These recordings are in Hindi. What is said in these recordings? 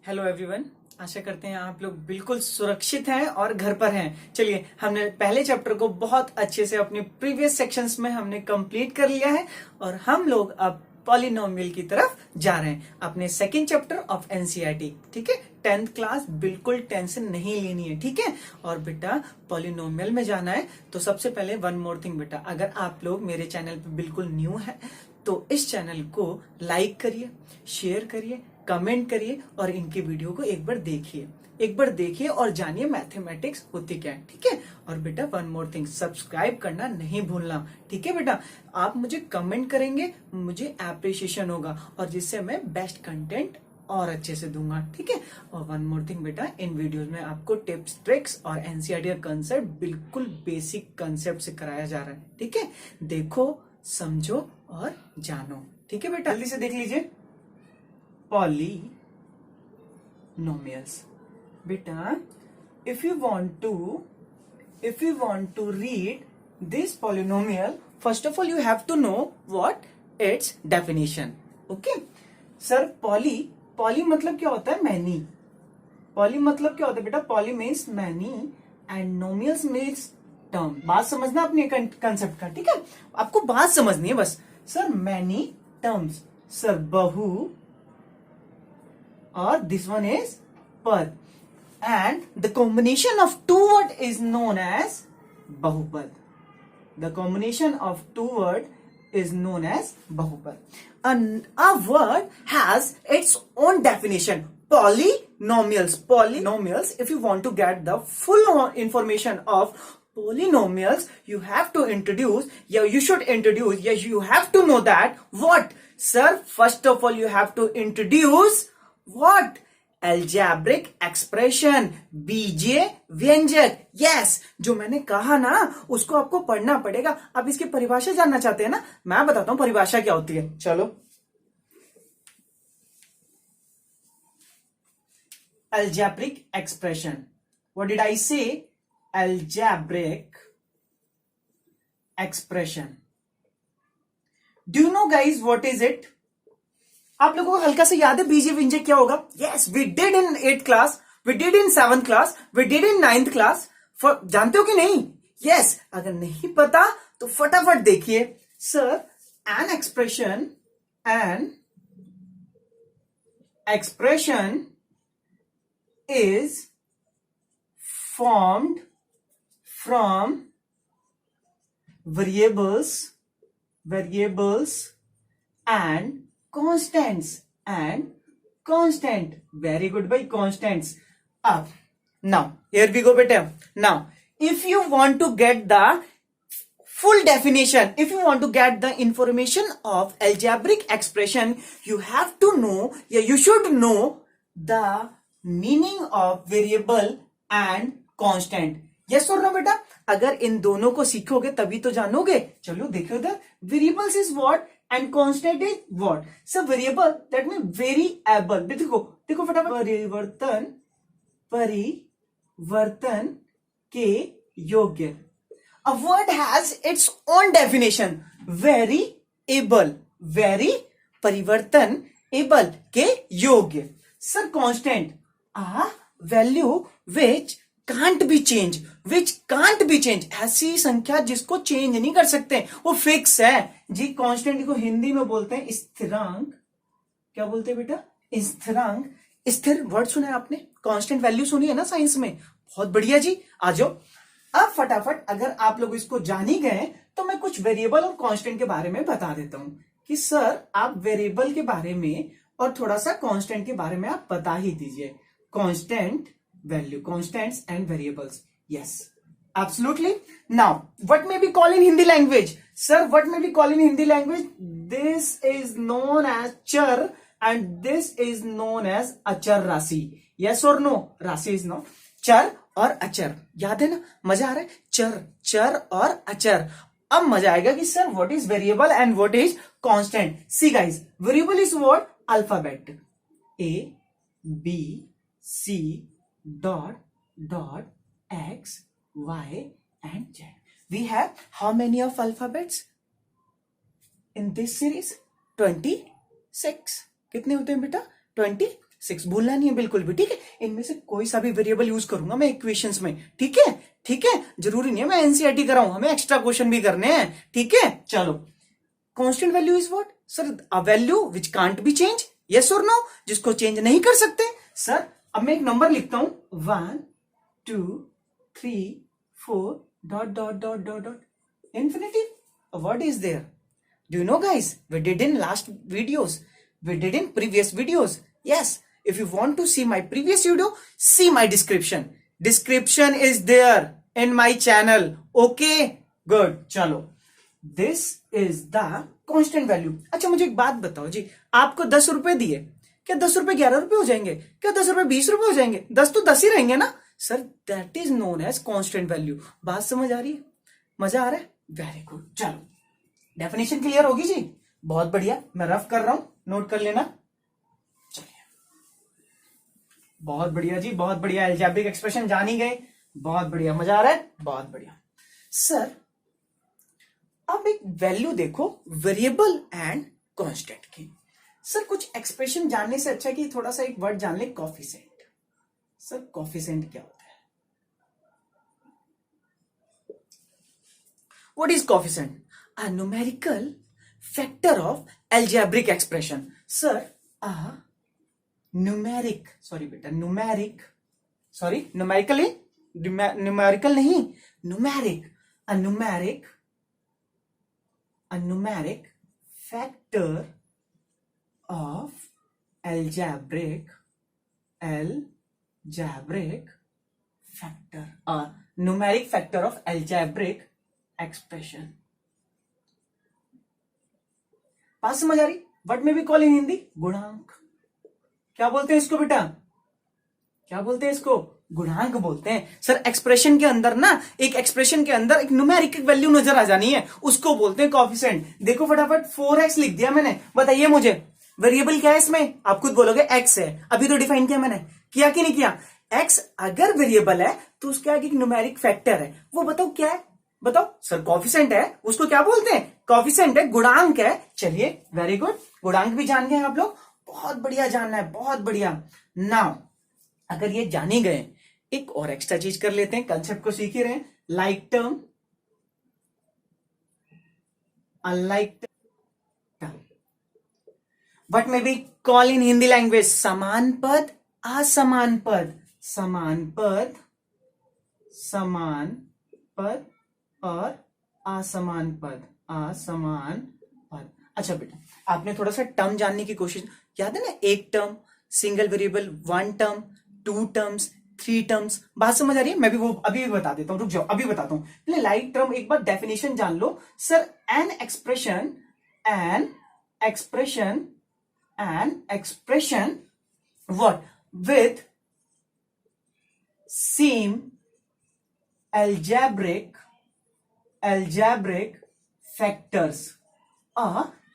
Hello everyone. आशा करते हैं आप लोग बिल्कुल सुरक्षित हैं और घर पर हैं। चलिए, हमने पहले चैप्टर को बहुत अच्छे से अपने प्रीवियस सेक्शंस में हमने कंप्लीट कर लिया है और हम लोग अब पॉलिनोमियल की तरफ जा रहे हैं अपने सेकंड चैप्टर ऑफ एनसीईआरटी। ठीक है, 10th क्लास, बिल्कुल टेंशन नहीं लेनी है। ठीक है, और बेटा पॉलिनोमियल में जाना है तो सबसे पहले वन मोर थिंग बेटा, अगर आप लोग मेरे चैनल पे बिल्कुल न्यू है तो इस चैनल को लाइक करिए, शेयर करिए, कमेंट करिए और इनके वीडियो को एक बार देखिए और जानिए मैथमेटिक्स होती क्या है। ठीक है, और बेटा वन मोर थिंग, सब्सक्राइब करना नहीं भूलना। ठीक है बेटा, आप मुझे कमेंट करेंगे, मुझे एप्रिसिएशन होगा और जिससे मैं बेस्ट कंटेंट और अच्छे से दूंगा। ठीक है, और वन मोर थिंग बेटा, इन वीडियोस में आपको टिप्स, ट्रिक्स और एनसीईआरटी का कंसेप्ट बिल्कुल बेसिक कंसेप्ट से कराया जा रहा है। ठीक है, देखो, समझो और जानो। ठीक है बेटा, जल्दी से देख लीजिए पॉलिनोमियल्स। बेटा, if you want to read this polynomial, first of all you have to know what its definition. Okay, sir poly मतलब क्या होता है? मैनी। पॉली मतलब क्या होता है बेटा? Poly means many and nomials means term. बात समझना अपने कंसेप्ट का। ठीक है, आपको बात समझनी है बस। सर मैनी टर्म्स, सर बहु, और this one is pad, and the combination of two word is known as bahupad. The combination of two word is known as bahupad. And a word has its own definition. Polynomials, if you want to get the full information of polynomials, you have to introduce, you have to know that what? Sir, first of all you have to introduce what? Algebraic expression, बीजीय व्यंजक। यस, जो मैंने कहा ना उसको आपको पढ़ना पड़ेगा। आप इसकी परिभाषा जानना चाहते हैं ना? मैं बताता हूं परिभाषा क्या होती है। चलो, algebraic expression, what did I say? Algebraic expression. Do you know guys what is it? आप लोगों को हल्का से याद है बीजीय व्यंजक क्या होगा? Yes, we did in 8th class, we did in 7th class, we did in 9th class. जानते हो कि नहीं? यस, अगर नहीं पता तो फटाफट देखिए। Sir, an expression is formed from variables and constants. Very good by constants. Up now, here we go beta. Now if you want to get the full definition, if you want to get the information of algebraic expression, you have to know, you should know the meaning of variable and constant. yes or no बेटा? अगर इन दोनों को सीखोगे तभी तो जानोगे। चलो देखो इधर, variables is what and constant is what? Sir variable that mean variable. देखो फटाफट, परिवर्तन के योग्य। A word has its own definition. Variable, परिवर्तन एबल के योग्य। Sir constant, a value which can't be changed. ऐसी संख्या जिसको चेंज नहीं कर सकते, वो फिक्स है जी। कांस्टेंट को हिंदी में बोलते हैं स्थिरांक। क्या बोलते हैं बेटा? स्थिरांक। स्थिर वर्ड सुना है आपने? कांस्टेंट वैल्यू सुनी है ना साइंस में? बहुत बढ़िया जी, आ जाओ। अब फटाफट, अगर आप लोग इसको जान ही गए तो मैं कुछ वेरिएबल और कांस्टेंट के बारे में बता देता हूं कि सर आप वेरिएबल के बारे में और थोड़ा सा कांस्टेंट के बारे में आप बता ही दीजिए। Constant value, constants and variables. Yes, absolutely. Now what may be called in Hindi language? Sir what may be called in Hindi language? This is known as चर and this is known as अचर राशि। यस और नो? राशि इज नो, चर और अचर। याद है ना? मजा आ रहा है? चर और अचर। अब मजा आएगा कि sir what is variable and what is constant. See guys, variable is what? Alphabet A, B, C, dot, X, Y, and Z. We have how many of alphabets in this series? 26. कितने होते हैं बेटा? 26. 6 भूलना नहीं है बिल्कुल भी, ठीक है। इनमें से कोई सा भी वेरिएबल यूज करूंगा मैं इक्वेशंस में, ठीक है, ठीक है। जरूरी नहीं है मैं एनसीईआरटी कराऊं, हमें एक्स्ट्रा क्वेश्चन भी करने हैं, ठीक है। चलो, constant value is what sir? A value which can't be change, yes और नो, जिसको चेंज नहीं कर सकते सर। अब मैं एक नंबर लिखता हूं 1 2 3 4 dot dot dot dot dot infinity. What is there? Do you know, guys? We did in last videos. We did in previous videos. Yes. If you want to see my previous video, see my description. Description is there in my channel. Okay. Good. चलो. This is the constant value. अच्छा, मुझे एक बात बताओ जी, आपको 10 रुपए दिए, क्या 10 रुपए 11 रुपए हो जाएंगे? क्या 10 रुपए 20 रुपए हो जाएंगे? 10 तो 10 ही रहेंगे ना sir. That is known as constant value. बात समझ आ रही है? मजा आ रहा है? Very good. चलो, डेफिनेशन क्लियर होगी जी? बहुत बढ़िया, मैं रफ कर रहा हूं, नोट कर लेना। चलिए, बहुत बढ़िया जी, बहुत बढ़िया। अलजेब्रिक एक्सप्रेशन जान ही गए, बहुत बढ़िया। मजा आ रहा है? बहुत बढ़िया सर। अब एक वैल्यू देखो, वेरिएबल एंड कांस्टेंट की। सर कुछ एक्सप्रेशन जानने से अच्छा कि थोड़ा सा एक वर्ड जान ले, कॉफिशिएंट। सर कॉफिशिएंट क्या होता है? What is coefficient? A numerical factor of algebraic expression. Sir, a numeric, sorry beta, numeric, sorry, numerically, numerical नहीं, numeric, a numeric factor of algebraic factor, a numeric factor of algebraic expression. बात समझ आ रही? व्हाट में भी कॉल इन हिंदी? गुणांक। क्या बोलते हैं इसको बेटा? क्या बोलते हैं इसको? गुणांक बोलते हैं सर। एक्सप्रेशन के अंदर ना, एक एक्सप्रेशन के अंदर एक न्यूमेरिक वैल्यू नजर आ जानी है, उसको बोलते हैं कॉफिशिएंट। देखो फटाफट, 4x लिख दिया मैंने, बताइए मुझे वेरिएबल क्या है इसमें? आप खुद बोलोगे x है। अभी तो डिफाइन किया मैंने, किया कि नहीं किया? x अगर वेरिएबल है तो उसके आगे एक न्यूमेरिक फैक्टर है, वो बताओ क्या है? बताओ सर। कॉफिशिएंट है, उसको क्या बोलते हैं? कॉफिशिएंट है, गुणांक है। चलिए, वेरी गुड, गुणांक भी जान गए आप लोग, बहुत बढ़िया जानना है, बहुत बढ़िया। नाउ अगर ये जान ही गए, एक और एक्स्ट्रा चीज कर लेते हैं, कंसेप्ट को सीख ही रहे हैं। Like term, unlike term, what may be call in Hindi language? समान पद, असमान पद, समान पद, समान पद और असमान पद, असमान पद। अच्छा बेटा, आपने थोड़ा सा टर्म जानने की कोशिश, याद है ना? एक term, single variable, 1 term, 2 terms, 3 terms. बात समझ आ रही है? मैं भी वो अभी भी बता देता हूं, रुक जाओ, अभी बताता हूं। पहले लाइक टर्म एक बार डेफिनेशन जान लो sir. An expression what? With same algebraic factors।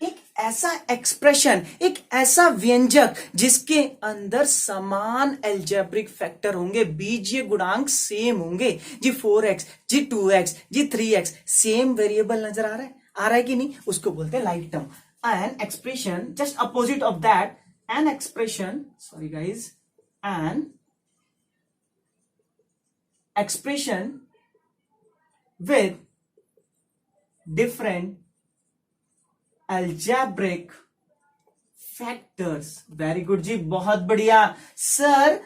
एक ऐसा एक्सप्रेशन, एक ऐसा व्यंजक जिसके अंदर समान एल्जेब्रिक फैक्टर होंगे, बीजीय गुणांक सेम होंगे जी। 4x जी, 2x जी, 3x, सेम वेरिएबल नजर आ रहा है? आ रहा है कि नहीं? उसको बोलते हैं like term. An expression just opposite of that, an expression, sorry guys, an expression with different algebraic factors। Very good जी, बहुत बढ़िया सर।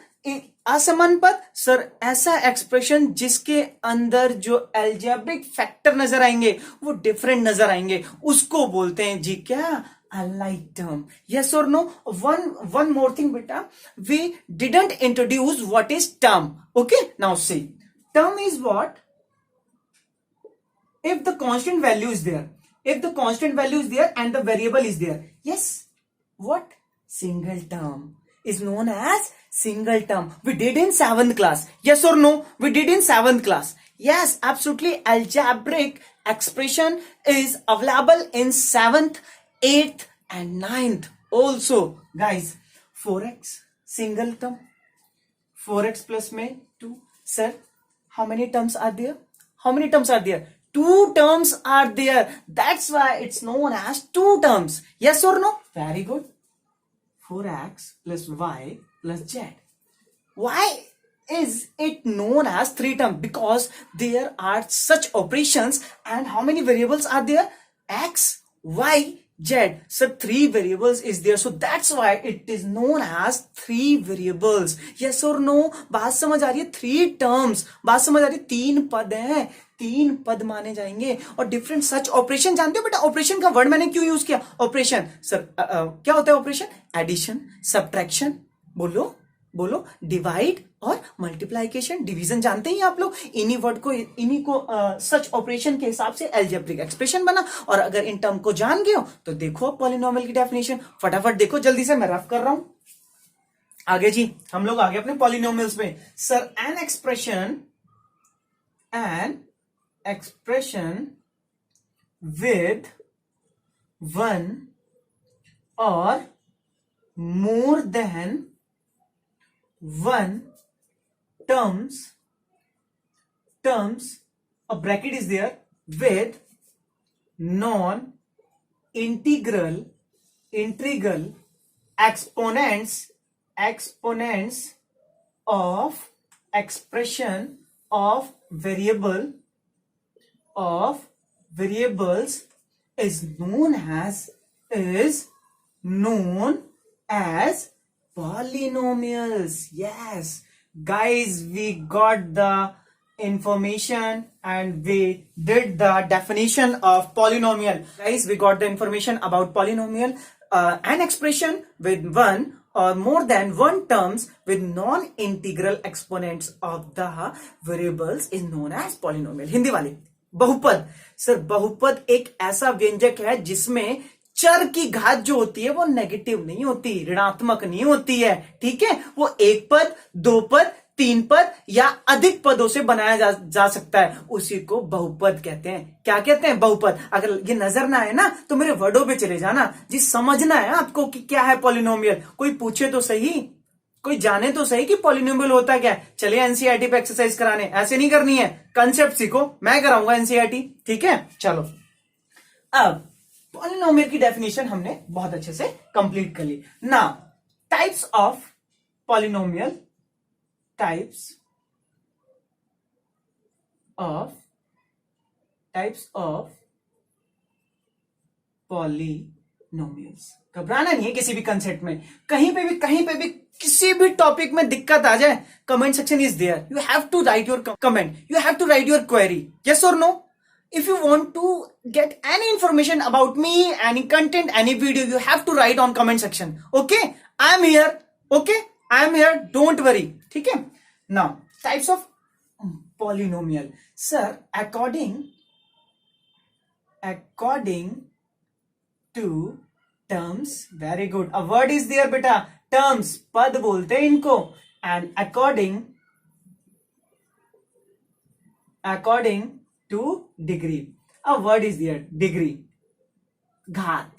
असमान पद सर, ऐसा एक्सप्रेशन जिसके अंदर जो एल्जेब्रिक फैक्टर नजर आएंगे वो डिफरेंट नजर आएंगे, उसको बोलते हैं जी क्या? Unlike term. यस और नो? वन मोर थिंग बेटा, we didn't introduce what is term. Okay, now see, term is what? If the constant value is there, if the constant value is there and the variable is there, yes, what? Single term is known as single term. We did in 7th class. Yes or no? We did in 7th class. Yes, absolutely. Algebraic expression is available in 7th, 8th and 9th also. Guys, 4x single term, 4x plus में 2. Sir, how many terms are there? How many terms are there? 2 terms are there. That's why it's known as 2 terms. Yes or no? Very good. 4x plus y plus z. Why is it known as three term? Because there are such operations, and how many variables are there? X, y, z. So three variables is there, so that's why it is known as three variables. Yes or no? बात समझ आ रही है? थ्री टर्म्स, बात समझ आ रही है? तीन पद हैं, तीन पद माने जाएंगे। और डिफरेंट सच ऑपरेशन जानते हो बेटा? ऑपरेशन का वर्ड मैंने क्यों यूज किया? ऑपरेशन सर क्या होता है ऑपरेशन? एडिशन, सब्ट्रैक्शन, बोलो बोलो, डिवाइड और मल्टीप्लाइकेशन, डिवीजन जानते ही आप लोग। इन्हीं वर्ड को, इन्हीं को सच ऑपरेशन के हिसाब से एल्जेब्रिक एक्सप्रेशन बना। और अगर इन टर्म को जान गए हो तो देखो पॉलिनोमियल की डेफिनेशन, फटाफट देखो जल्दी से, मैं रफ कर रहा हूं। आगे जी, हम लोग आगे अपने पॉलिनोमियल्स में। Sir an expression with one or more than one terms, a bracket is there, with non-integral exponents of expression of variables is known as polynomials. Yes guys, we got the information and we did the definition of polynomial. Guys, we got the information about polynomial. An expression with one or more than one terms with non-integral exponents of the variables is known as polynomial. Hindi वाले, बहुपद। सर बहुपद एक ऐसा व्यंजक है जिसमें चर की घात जो होती है वो नेगेटिव नहीं होती, ऋणात्मक नहीं होती है, ठीक है? वो एक पद, दो पद, तीन पद या अधिक पदों से बनाया जा सकता है, उसी को बहुपद कहते हैं। क्या कहते हैं? बहुपद। अगर ये नजर ना आए ना तो मेरे वर्डों पे चले जाना जी, समझना है आपको कि क्या है पॉलिनोमियल। कोई पूछे तो सही, कोई जाने तो सही कि पॉलिनोमियल होता क्या है। चलिए एनसीईआरटी पे एक्सरसाइज कराने, ऐसे नहीं करनी है, कंसेप्ट सीखो, मैं कराऊंगा एनसीईआरटी, ठीक है? चलो, अब पॉलिनोमियल की डेफिनेशन हमने बहुत अच्छे से कंप्लीट कर ली। Now types of polynomial, types of polynomials. घबराना नहीं है किसी भी कंसेप्ट में, कहीं पे भी किसी भी टॉपिक में दिक्कत आ जाए, comment section is there, you have to write your comment, you have to write your query, yes और no. If you want to get any information about me, any content, any video, you have to write on comment section. Okay? I am here. Okay? I am here. Don't worry. ठीक है? Now, types of polynomial. Sir, according to terms, very good. A word is there, beta. Terms, पद बोलते हैं इनको. And according to degree, a word is there, degree, घात।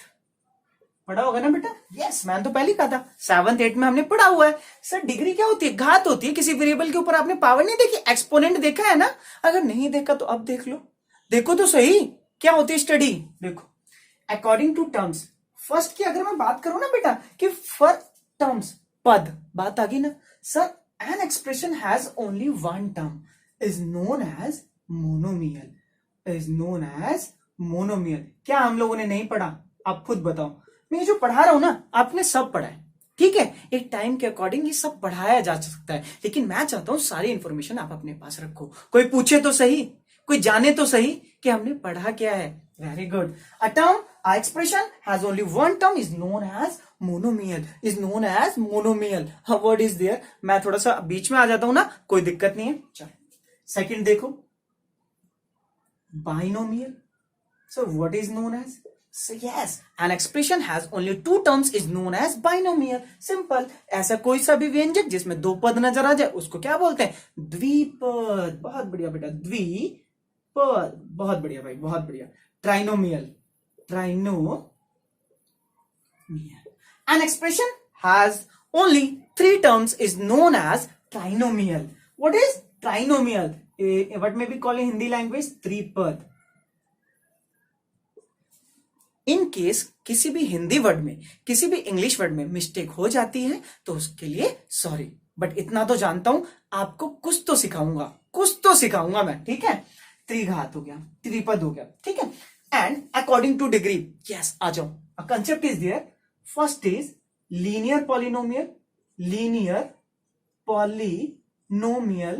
पढ़ा होगा ना बेटा? यस, मैंने तो पहले ही कहा था, 7th 8th में हमने पढ़ा हुआ है। सर डिग्री क्या होती है? घात होती है। किसी वेरिएबल के ऊपर आपने पावर नहीं देखी, एक्सपोनेंट देखा है ना? अगर नहीं देखा तो अब देख लो, देखो तो सही क्या होती है स्टडी। देखो, अकॉर्डिंग टू टर्म्स, फर्स्ट की अगर मैं बात करूं ना बेटा कि फॉर टर्म्स, पद, बात आ गई ना। Sir an expression has only one term is known as monomial. क्या हम लोगों ने नहीं पढ़ा? आप खुद बताओ। मैं जो पढ़ा रहा हूं ना, आपने सब पढ़ा है, ठीक है? एक टाइम के अकॉर्डिंग ये सब पढ़ाया जा सकता है, लेकिन मैं चाहता हूं सारी इंफॉर्मेशन आप अपने पास रखो। कोई पूछे तो सही, कोई जाने तो सही कि हमने पढ़ा क्या है। Very good. A term, a expression has only one term is known as monomial, word is there. मैं थोड़ा सा बीच में आ जाता हूं ना, कोई दिक्कत नहीं है। चलो सेकंड देखो, binomial. So what is known as? So yes, an expression has only two terms is known as binomial. Simple. ऐसा कोई सा भी व्यंजक जिसमें दो पद नजर आ जाए उसको क्या बोलते हैं? द्विपद। बहुत बढ़िया बेटा, द्विपद, बहुत बढ़िया भाई, बहुत बढ़िया। Trinomial, an expression has only three terms is known as trinomial. What is trinomial? What may be called in Hindi language? त्रिपद। इन केस किसी भी हिंदी वर्ड में, किसी भी इंग्लिश वर्ड में मिस्टेक हो जाती है तो उसके लिए सॉरी, बट इतना तो जानता हूं आपको कुछ तो सिखाऊंगा मैं, ठीक है। त्रिघात हो गया, त्रिपद हो गया, ठीक है। And according to degree, yes आ जाओ, a concept is there. First is linear polynomial, linear polynomial.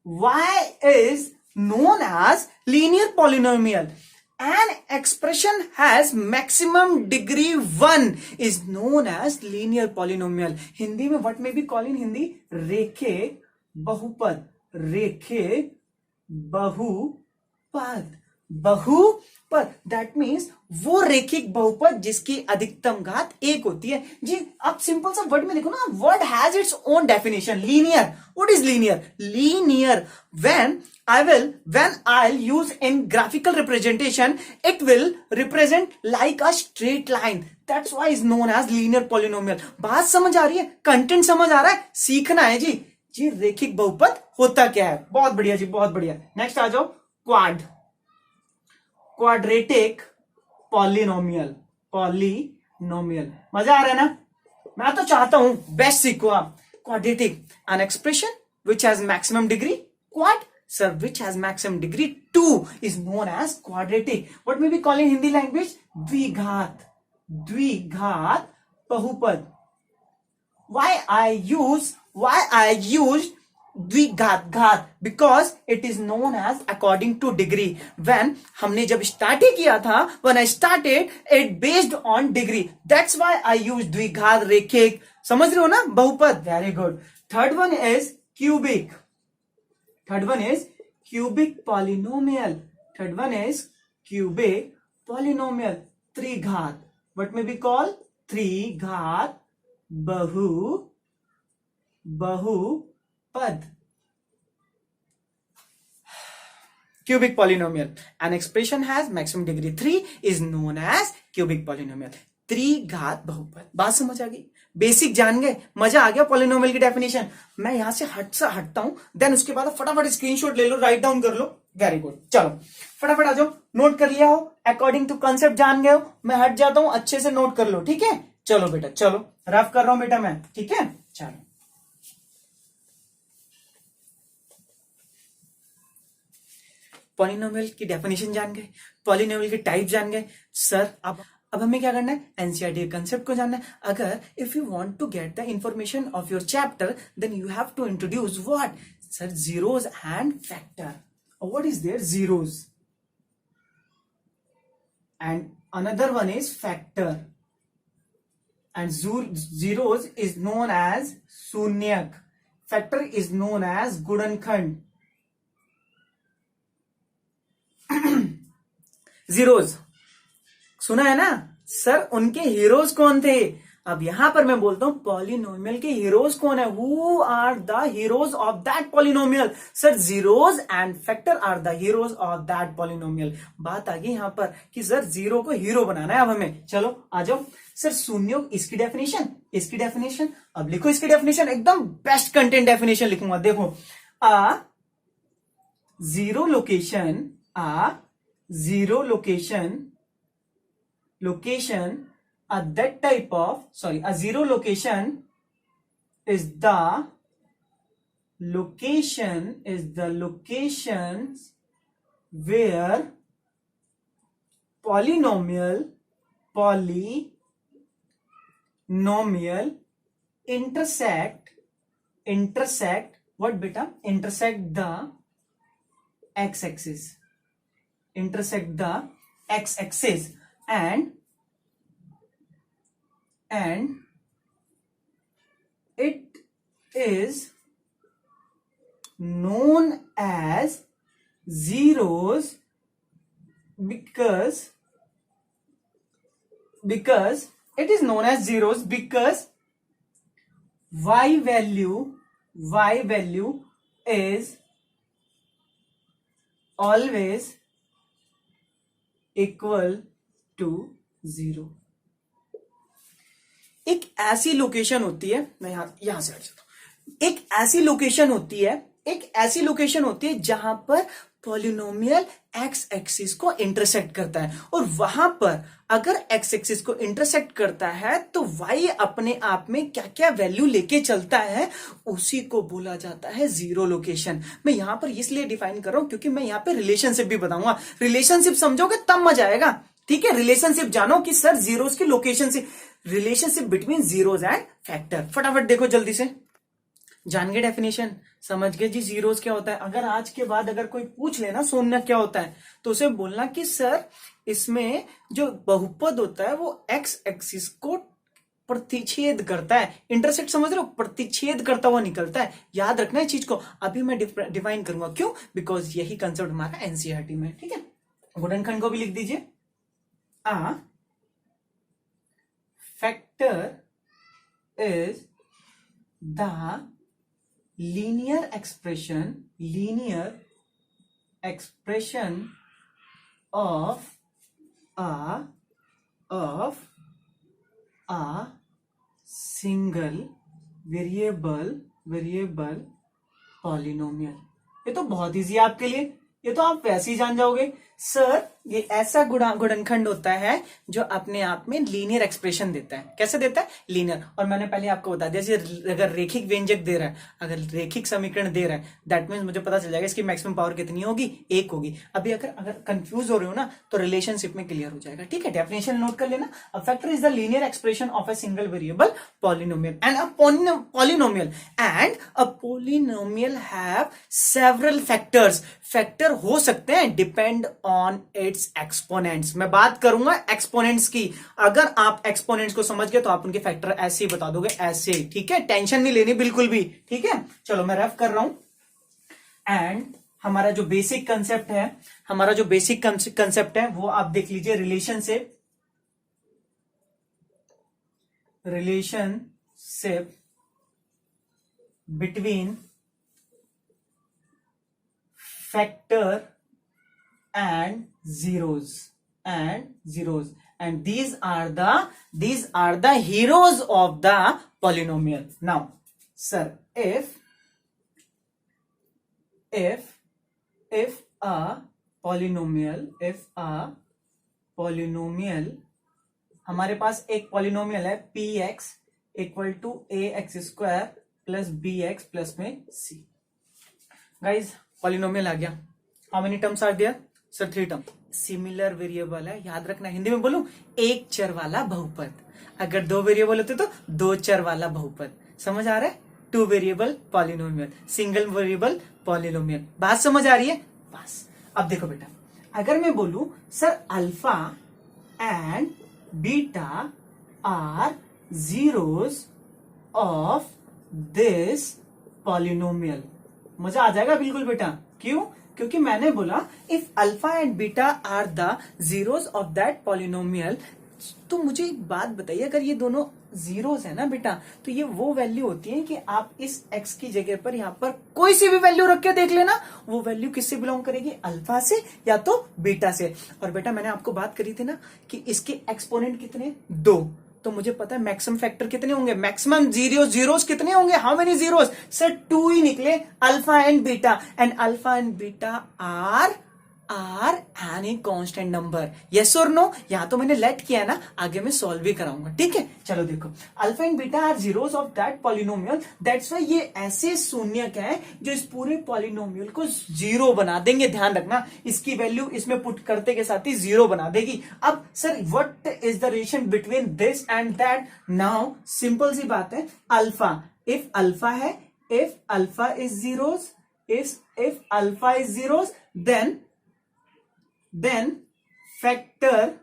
Why is known as linear polynomial? An expression has maximum degree 1 is known as linear polynomial. Hindi में what may be called in Hindi रेखिक बहुपद, रेखिक बहुपद, बहुपद दैट मीन्स वो रेखिक बहुपद जिसकी अधिकतम घात 1 होती है। जी आप सिंपल सा वर्ड में देखो ना, word has its own definition. Linear, what is linear? Linear when I'll use in graphical representation, it will represent like a straight line. That's why is known as linear polynomial. बात समझ आ रही है, कंटेंट समझ आ रहा है, सीखना है जी। जी रेखिक बहुपद होता क्या है? बहुत बढ़िया जी, बहुत बढ़िया। नेक्स्ट आ जाओ, क्वाड्रेटिक पॉलिनोमियल, पॉलिनोमियल। मजा आ रहा है ना? मैं तो चाहता हूं बेस्ट सीखो आप। Quadratic, an expression which has maximum degree quad, sir, which has maximum degree 2 is known as quadratic. What may we call in Hindi language? द्विघात, द्विघात बहुपद। Why I use द्विघात घात? Because it is known as according to degree. When हमने जब स्टार्ट ही किया था, when I started it based on degree. That's why I use द्विघात रेखिक। समझ रहे हो ना? बहुपद। Very good. Third one is cubic. Third one is cubic polynomial. Third one is cubic polynomial. त्रिघात. What may we call? त्रिघात बहुपद. Cubic polynomial. An expression has maximum degree 3 is known as cubic polynomial. त्रिघात बहुपद। बात समझ आ गई? बेसिक जान गए? मजा आ गया पॉलिनोमियल की डेफिनेशन? मैं यहां से हटता हूं, देन उसके बाद फटाफट स्क्रीनशॉट ले लो, राइट डाउन कर लो। वेरी गुड, चलो फटाफट आ जाओ। नोट कर लिया हो, अकॉर्डिंग टू कंसेप्ट जान गए हो, मैं हट जाता हूं, अच्छे से नोट कर लो, ठीक है। चलो बेटा, चलो रफ कर रहा हूं बेटा मैं, ठीक है। चलो पॉलिनोमियल की डेफिनेशन जान गए, पॉलिनोमियल के टाइप जान गए। सर अब हमें क्या करना है? एनसीईआरटी कंसेप्ट को जानना है। अगर if you want to get the information of your chapter, then you have to introduce what? Sir zeros and factor. What is there? Zeros and another one is factor, and zeros is known as शून्यक, फैक्टर इज नोन एज गुणनखंड। जीरोस सुना है ना सर? उनके हीरोज कौन थे? अब यहां पर मैं बोलता हूं पॉलिनोमियल के हीरोज कौन है? Who are the heroes of that polynomial? Sir zeros and factor are the heroes of that polynomial. बात आ गई यहां पर कि सर जीरो को हीरो बनाना है अब हमें। चलो आ जाओ। सर शून्य, इसकी डेफिनेशन, इसकी डेफिनेशन। अब लिखो इसकी डेफिनेशन, एकदम बेस्ट कंटेंट डेफिनेशन लिखूंगा। देखो, आ zero location, zero location at that type of, sorry, a zero location is the locations where polynomial intersect what beta? Intersect the x-axis, intersect the x-axis, and it is known as zeros because it is known as zeros because y value is always equal to 0। एक ऐसी लोकेशन होती है, मैं यहां से हट जाता हूं। एक ऐसी लोकेशन होती है जहां पर पॉलिनोमियल एक्स एक्सिस को इंटरसेक्ट करता है, और वहां पर अगर एक्स एक्सिस को इंटरसेक्ट करता है तो वाई अपने आप में क्या क्या वैल्यू लेके चलता है, उसी को बोला जाता है जीरो लोकेशन। मैं यहां पर इसलिए डिफाइन कर रहा हूं क्योंकि मैं यहां पे रिलेशनशिप भी बताऊंगा। रिलेशनशिप समझोगे तब मजा आएगा, ठीक है। रिलेशनशिप जानो कि सर जीरोस की लोकेशन से, relationship between zeros and factor. फटाफट देखो जल्दी से, जान गए डेफिनेशन, समझ गए जी जीरोस क्या होता है। अगर आज के बाद अगर कोई पूछ लेना शून्य क्या होता है, तो उसे बोलना कि सर इसमें जो बहुपद होता है वो एक्स एक्सिस को प्रतिच्छेद करता है। इंटरसेक्ट समझ रहे हो, प्रतिच्छेद करता हुआ निकलता है। याद रखना है चीज को, अभी मैं डिफाइन करूंगा क्यों, बिकॉज यही कंसेप्ट हमारा एनसीईआरटी में, ठीक है। गुणनखंड को भी लिख दीजिए, a factor is the linear expression of a single variable polynomial। ये तो बहुत इजी है आपके लिए, ये तो आप वैसे ही जान जाओगे। सर ये ऐसा गुणनखंड होता है जो अपने आप में लीनियर एक्सप्रेशन देता है। कैसे देता है? लीनियर। और मैंने पहले आपको बता दिया, जैसे अगर रेखिक व्यंजक दे रहा है, अगर रेखिक समीकरण दे रहा है, दैट मीन्स मुझे पता चल जाएगा इसकी मैक्सिमम पावर कितनी होगी, 1 होगी। अभी अगर कंफ्यूज हो रहे हो ना तो रिलेशनशिप में क्लियर हो जाएगा, ठीक है। डेफिनेशन नोट कर लेना, a factor is the linear expression of a single variable polynomial and a polynomial have several factors. Factor हो सकते हैं डिपेंड ऑन इट्स एक्सपोनेंट्स। मैं बात करूंगा एक्सपोनेंट्स की। अगर आप एक्सपोनेंट्स को समझ गए तो आप उनके फैक्टर ऐसे ही बता दोगे, ऐसे, ठीक है। टेंशन नहीं लेनी बिल्कुल भी, ठीक है। चलो मैं रेफ कर रहा हूं। एंड हमारा जो बेसिक कंसेप्ट है वो आप देख लीजिए, relationship between factor and zeros, and these are the heroes of the polynomial. Now sir, if a polynomial हमारे पास एक पॉलिनोमियल है px equal to ax square plus bx plus में c। गाइज पॉलिनोमियल आ गया, how many terms are there sir? 3 term. Similar variable है, याद रखना। हिंदी में बोलूं, एक चर वाला बहुपद। अगर 2 वेरिएबल होते तो 2 चर वाला बहुपद। समझ आ रहा है? 2 variable polynomial, single variable polynomial. बात समझ आ रही है? बस अब देखो बेटा, अगर मैं बोलूं sir alpha and beta are zeros of this polynomial, मजा आ जाएगा बिल्कुल बेटा। क्यों? क्योंकि मैंने बोला if alpha and beta are the zeros of that polynomial. तो मुझे एक बात बताइए, अगर ये दोनों जीरोस है ना बेटा, तो ये वो वैल्यू होती है कि आप इस एक्स की जगह पर यहाँ पर कोई सी भी वैल्यू रख के देख लेना, वो वैल्यू किससे बिलोंग करेगी? अल्फा से या तो बीटा से। और बेटा मैंने आपको बात करी थी ना कि इसके एक्सपोनेंट कितने? 2। तो मुझे पता है मैक्सिमम फैक्टर कितने होंगे, मैक्सिमम जीरोस कितने होंगे? How many zeros sir? 2 ही निकले, alpha and beta. And alpha and beta are any constant number, yes और नो? यहां तो मैंने लेट किया ना, आगे मैं सॉल्व भी कराऊंगा, ठीक है। चलो देखो, alpha and beta are zeros of that polynomial, that's why ये ऐसे शून्यक है जो इस पूरे पॉलिनोमियल को जीरो बना देंगे। ध्यान रखना, इसकी वैल्यू इसमें पुट करते के साथ ही जीरो बना देगी। अब sir what is the relation between this and that? Now simple सी बात है, अल्फा, इफ अल्फा है, if alpha is zeros, if alpha is zeros, then factor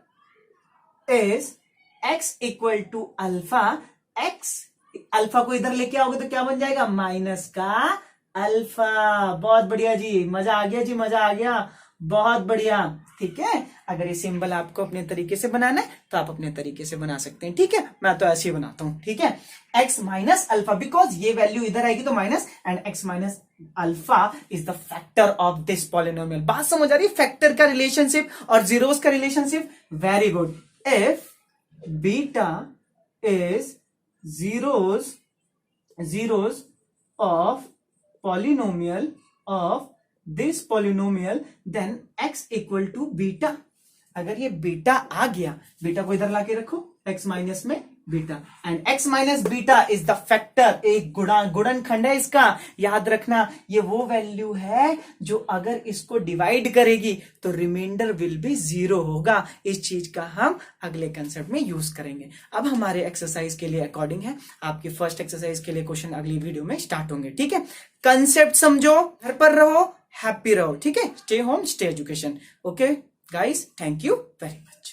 is x equal to alpha। x alpha को इधर लेके आओगे तो क्या बन जाएगा? माइनस का अल्फा। बहुत बढ़िया जी, मजा आ गया जी, मजा आ गया, बहुत बढ़िया, ठीक है। अगर ये सिंबल आपको अपने तरीके से बनाना है तो आप अपने तरीके से बना सकते हैं, ठीक है। मैं तो ऐसे ही बनाता हूं, ठीक है। x माइनस अल्फा, बिकॉज ये वैल्यू इधर आएगी तो minus, and x minus alpha is the factor of this polynomial. बात समझ आ रही है? फैक्टर का रिलेशनशिप और जीरोस का relationship, very good. If beta is zeros of polynomial of this polynomial then x equal to beta. अगर ये बीटा आ गया, बीटा को इधर लाके रखो, x माइनस में beta, and x minus beta is the factor, एक गुणनखंड है इसका। याद रखना ये वो वैल्यू है जो अगर इसको डिवाइड करेगी तो रिमाइंडर विल बी 0 होगा। इस चीज का हम अगले कंसेप्ट में यूज करेंगे। अब हमारे एक्सरसाइज के लिए अकॉर्डिंग है, आपके फर्स्ट एक्सरसाइज के लिए क्वेश्चन अगली वीडियो में स्टार्ट होंगे। ठीक है, कंसेप्ट समझो, घर पर रहो, हैप्पी रहो। ठीक है, stay home, stay education. Okay guys, thank you very much.